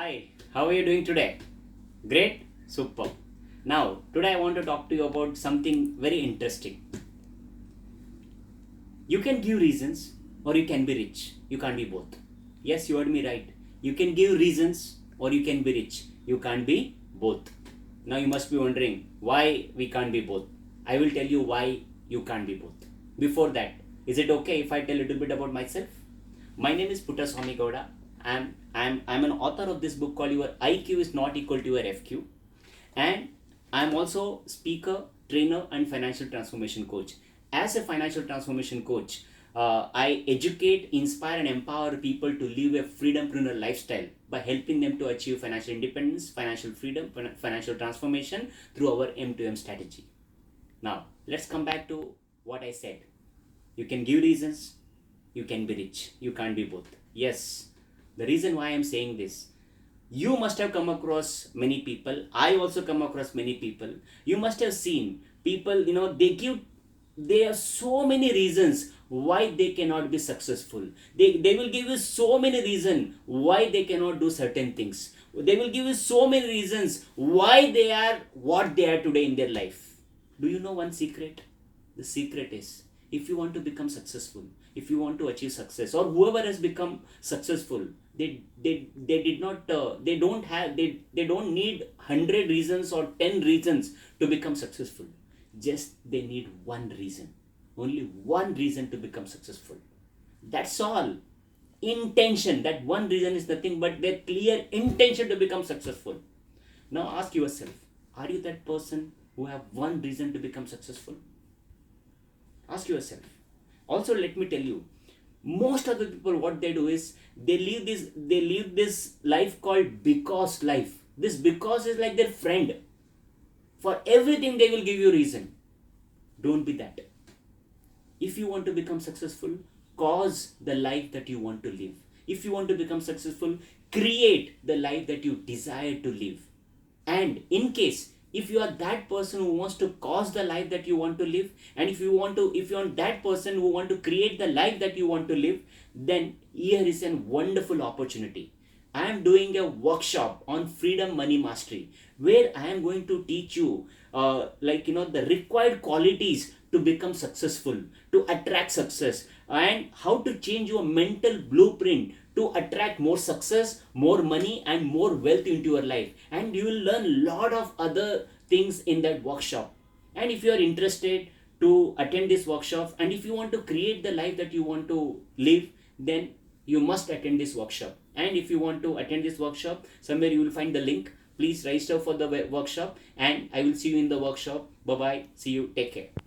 Hi, how are you doing today? Great? Super. Now, today I want to talk to you about something very interesting. You can give reasons or you can be rich. You can't be both. Yes, you heard me right. You can give reasons or you can be rich. You can't be both. Now you must be wondering why we can't be both. I will tell you why you can't be both. Before that, is it okay if I tell a little bit about myself? My name is Swamy. I'm an author of this book called Your IQ is Not Equal to Your FQ, and I'm also speaker, trainer, and financial transformation coach. As a financial transformation coach, I educate, inspire, and empower people to live a freedompreneur lifestyle by helping them to achieve financial independence, financial freedom, financial transformation through our M2M strategy. Now, let's come back to what I said. You can give reasons, you can be rich, you can't be both. Yes, the reason why I'm saying this, you must have come across many people, I also come across many people. You must have seen people, they have so many reasons why they cannot be successful. They will give you so many reasons why they cannot do certain things. They will give you so many reasons why they are what they are today in their life. Do you know one secret? The secret is, if you want to become successful, if you want to achieve success, or whoever has become successful, they did not they don't need 100 reasons or 10 reasons to become successful. Just they need one reason, only one reason to become successful. That's all. Intention, that one reason is nothing but their clear intention to become successful. Now ask yourself, are you that person who have one reason to become successful? Ask yourself. Also, let me tell you, most of the people, what they do is they live this life called because life. This because is like their friend. For everything they will give you reason. Don't be that. If you want to become successful, cause the life that you want to live. If you want to become successful, create the life that you desire to live. And in case if you are that person who wants to cause the life that you want to live, and if you are that person who want to create the life that you want to live, then here is a wonderful opportunity. I am doing a workshop on freedom money mastery, where I am going to teach you the required qualities to become successful, to attract success, and how to change your mental blueprint to attract more success, more money, and more wealth into your life. And you will learn a lot of other things in that workshop. And if you are interested to attend this workshop, and if you want to create the life that you want to live, then you must attend this workshop. And if you want to attend this workshop, somewhere you will find the link. Please register for the workshop, and I will see you in the workshop. Bye bye. See you. Take care.